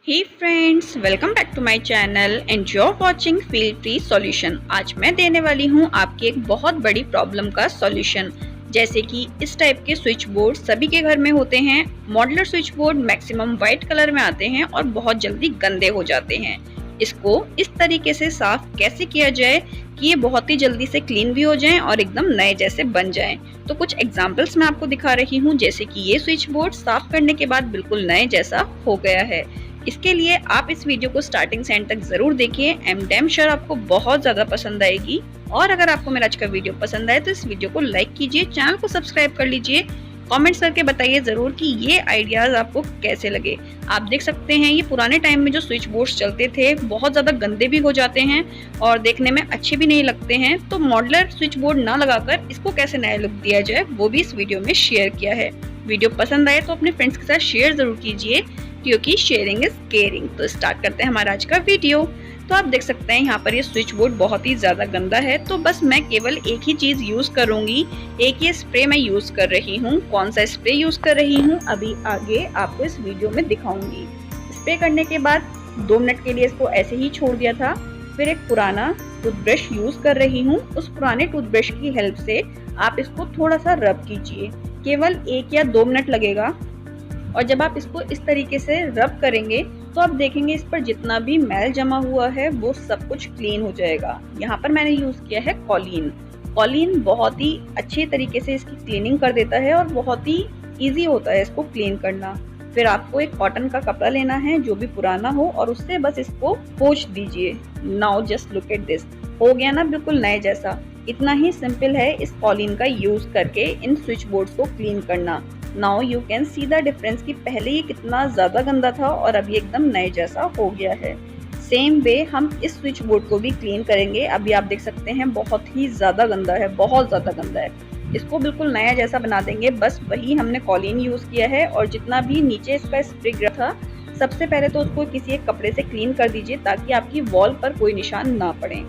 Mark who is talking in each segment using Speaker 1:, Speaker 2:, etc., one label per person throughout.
Speaker 1: Hey friends, welcome back to my channel and you are watching feel free solution. आज मैं देने वाली हूं आपकी एक बहुत बड़ी प्रॉब्लम का सॉल्यूशन। जैसे कि इस टाइप के स्विच बोर्ड सभी के घर में होते हैं। Modular switch board maximum white colour में आते हैं और बहुत जल्दी गंदे हो जाते हैं। इसको इस तरीके से साफ कैसे किया जाए कि ये बहुत ही जल्दी से क्लीन भी हो जाएं और एकदम नए जैसे बन जाएं। तो कुछ एग्जांपल्स मैं आपको दिखा रही हूं, जैसे कि ये स्विच बोर्ड साफ करने के बाद बिल्कुल नए जैसा हो गया है। इसके लिए आप इस वीडियो को स्टार्टिंग से एंड तक जरूर देखिए। आई एम डैम श्योर आपको बहुत ज्यादा पसंद आएगी। और अगर आपको मेरा आज का वीडियो पसंद आए तो इस वीडियो को लाइक कीजिए, चैनल को सब्सक्राइब कर लीजिए, कमेंट्स करके बताइए जरूर कि ये आइडियाज आपको कैसे लगे। आप देख सकते हैं ये पुराने टाइम में जो स्विच बोर्ड्स चलते थे बहुत ज्यादा गंदे भी हो जाते हैं और देखने में अच्छे भी नहीं लगते हैं। तो मॉड्यूलर स्विच बोर्ड ना लगाकर इसको कैसे नया लुक दिया जाए वो भी इस वीडियो में शेयर किया है। वीडियो पसंद आए तो अपने फ्रेंड्स के साथ शेयर जरूर कीजिए, क्योंकि शेयरिंग इज केयरिंग। तो स्टार्ट करते हैं हमारा आज का वीडियो। तो आप देख सकते हैं यहाँ पर ये स्विच बोर्ड बहुत ही ज्यादा गंदा है। तो बस मैं केवल एक ही चीज यूज करूंगी, एक ये स्प्रे मैं यूज कर रही हूँ। कौन सा स्प्रे यूज कर रही हूँ अभी आगे आपको इस वीडियो में दिखाऊंगी। स्प्रे करने के बाद 2 मिनट के लिए इसको ऐसे ही छोड़ दिया था। फिर एक पुराना टूथब्रश यूज कर रही हूँ। उस पुराने टूथब्रश की हेल्प से आप इसको थोड़ा सा रब कीजिए, केवल 1 या 2 मिनट लगेगा। और जब आप इसको इस तरीके से रब करेंगे तो आप देखेंगे इस पर जितना भी मैल जमा हुआ है वो सब कुछ क्लीन हो जाएगा। यहाँ पर मैंने यूज किया है कॉलीन। कॉलीन बहुत ही अच्छे तरीके से इसकी क्लीनिंग कर देता है और बहुत ही इजी होता है इसको क्लीन करना। फिर आपको एक कॉटन का कपड़ा लेना है जो भी पुराना हो और उससे बस इसको पोंछ दीजिए। Now just look at this, हो गया ना बिल्कुल नए जैसा। इतना ही सिंपल है इस कॉलीन का यूज करके इन स्विच बोर्ड्स को क्लीन करना। Now you can see the difference कि पहले ये कितना ज्यादा गंदा था और अब ये एकदम नए जैसा हो गया है। सेम वे हम इस स्विच बोर्ड को भी क्लीन करेंगे। अभी आप देख सकते हैं बहुत ही ज्यादा गंदा है, बहुत ज्यादा गंदा है। इसको बिल्कुल नया जैसा बना देंगे। बस वही हमने कॉलीन यूज किया है और जितना भी नीचे इसका स्प्रे गिरा था सबसे पहले तो उसको किसी एक कपड़े से क्लीन कर दीजिए ताकि आपकी वॉल पर कोई निशान ना पड़े।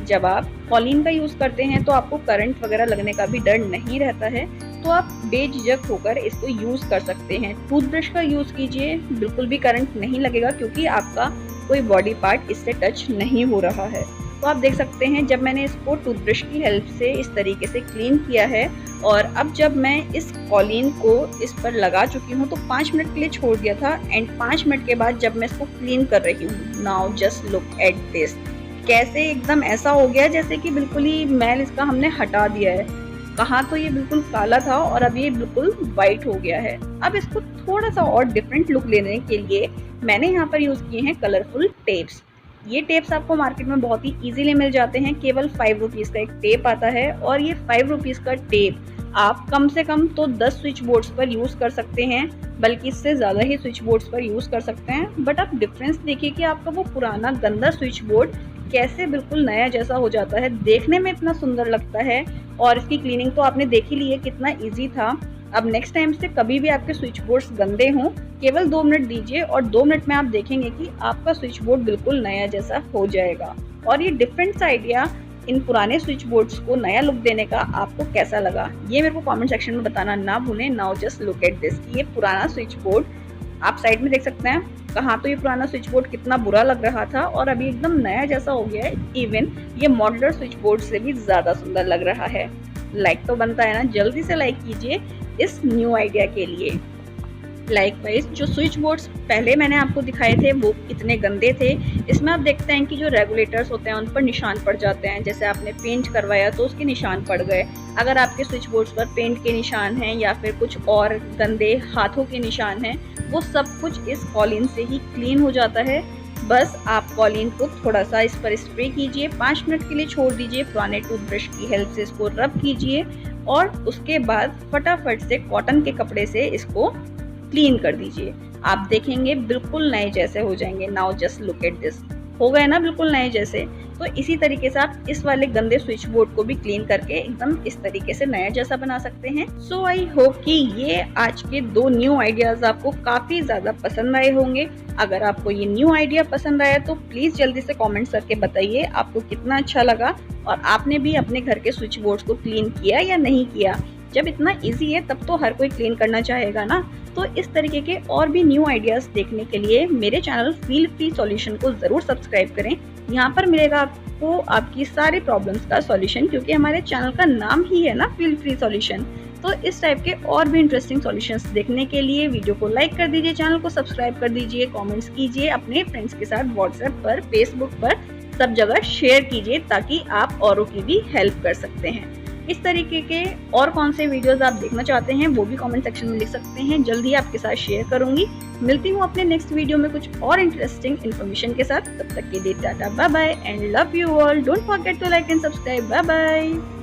Speaker 1: जब आप कॉलीन का यूज करते हैं तो आपको करंट वगैरह लगने का भी डर नहीं रहता है, तो आप बेझिझक होकर इसको यूज कर सकते हैं। टूथब्रश का यूज कीजिए, बिल्कुल भी करंट नहीं लगेगा क्योंकि आपका कोई बॉडी पार्ट इससे टच नहीं हो रहा है। तो आप देख सकते हैं जब मैंने इसको टूथब्रश की हेल्प से इस तरीके से क्लीन किया है और अब जब मैं इस कॉलीन को इस पर लगा चुकी हूँ तो 5 मिनट के लिए छोड़ दिया था एंड 5 मिनट के बाद जब मैं इसको क्लीन कर रही हूँ, now just look at this, कैसे एकदम ऐसा हो गया जैसे कि बिल्कुल ही मैल इसका हमने हटा दिया है। कहाँ तो ये बिल्कुल काला था और अब ये बिल्कुल वाइट हो गया है। अब इसको थोड़ा सा और डिफरेंट लुक लेने के लिए मैंने यहाँ पर यूज किए हैं कलरफुल टेप्स। ये टेप्स आपको मार्केट में बहुत ही इजीली मिल जाते हैं। केवल 5 रुपीज का एक टेप आता है और ये 5 रुपीज का टेप आप कम से कम तो 10 स्विच बोर्ड्स पर यूज कर सकते हैं, बल्कि इससे ज्यादा ही स्विच बोर्ड्स पर यूज कर सकते हैं। बट आप डिफरेंस देखिए कि आपका वो पुराना गंदा स्विच बोर्ड कैसे बिल्कुल नया जैसा हो जाता है। देखने में इतना सुंदर लगता है और इसकी क्लीनिंग तो आपने देख ही ली है कितना इजी था। अब नेक्स्ट टाइम से कभी भी आपके स्विच बोर्ड्स गंदे हों, केवल 2 मिनट दीजिए और 2 मिनट में आप देखेंगे कि आपका स्विच बोर्ड बिल्कुल नया जैसा हो जाएगा। और ये डिफरेंट आइडिया इन पुराने स्विच बोर्ड्स को नया लुक देने का आपको कैसा लगा ये मेरे को कमेंट सेक्शन में बताना ना भूलें। Now just look at this, ये पुराना स्विच बोर्ड आप साइड में देख सकते हैं। कहाँ तो ये पुराना स्विच बोर्ड कितना बुरा लग रहा था और अभी एकदम नया जैसा हो गया है। इवन ये मॉड्यूलर स्विच बोर्ड से भी ज्यादा सुंदर लग रहा है। लाइक तो बनता है ना, जल्दी से लाइक कीजिए इस न्यू आइडिया के लिए। लाइकवाइज जो स्विच बोर्ड्स पहले मैंने आपको दिखाए थे वो इतने गंदे थे। इसमें आप देखते हैं कि जो रेगुलेटर्स होते हैं उन पर निशान पड़ जाते हैं। जैसे आपने पेंट करवाया तो उसके निशान पड़ गए। अगर आपके स्विच बोर्ड्स पर पेंट के निशान हैं या फिर कुछ और गंदे हाथों के निशान हैं, वो सब कुछ इस कॉलीन से ही क्लीन हो जाता है। बस आप कॉलीन को थोड़ा सा इस पर स्प्रे कीजिए, 5 मिनट के लिए छोड़ दीजिए, पुराने टूथब्रश की हेल्प से इसको रब कीजिए और उसके बाद फटाफट से कॉटन के कपड़े से इसको क्लीन कर दीजिए। आप देखेंगे बिल्कुल नए जैसे हो जाएंगे। Now just look at this, हो गए ना बिल्कुल नए जैसे। तो इसी तरीके से आप इस वाले गंदे स्विच बोर्ड को भी क्लीन करके एकदम इस तरीके से नया जैसा बना सकते हैं। सो आई होप कि ये आज के 2 न्यू आइडियाज आपको काफी ज्यादा पसंद आए होंगे। अगर आपको ये न्यू आइडिया पसंद आया तो प्लीज जल्दी से कमेंट्स करके बताइए आपको कितना अच्छा लगा और आपने भी अपने घर के स्विच बोर्ड्स को क्लीन किया या नहीं किया। जब इतना इजी है तब तो हर कोई क्लीन करना चाहेगा ना। तो इस तरीके के और भी न्यू आइडियाज़ देखने के लिए मेरे चैनल फील फ्री सॉल्यूशन को ज़रूर सब्सक्राइब करें। यहाँ पर मिलेगा आपको आपकी सारी प्रॉब्लम्स का सॉल्यूशन, क्योंकि हमारे चैनल का नाम ही है ना फील फ्री सॉल्यूशन। तो इस टाइप के और भी इंटरेस्टिंग सॉल्यूशंस देखने के लिए वीडियो को लाइक कर दीजिए, चैनल को सब्सक्राइब कर दीजिए, कमेंट्स कीजिए, अपने फ्रेंड्स के साथ व्हाट्सएप पर, फेसबुक पर सब जगह शेयर कीजिए ताकि आप औरों की भी हेल्प कर सकते हैं। इस तरीके के और कौन से वीडियोस आप देखना चाहते हैं वो भी कमेंट सेक्शन में लिख सकते हैं, जल्दी आपके साथ शेयर करूंगी। मिलती हूँ अपने नेक्स्ट वीडियो में कुछ और इंटरेस्टिंग इन्फॉर्मेशन के साथ। तब तक के लिए tata bye bye and love you all. Don't forget to like and subscribe. Bye bye.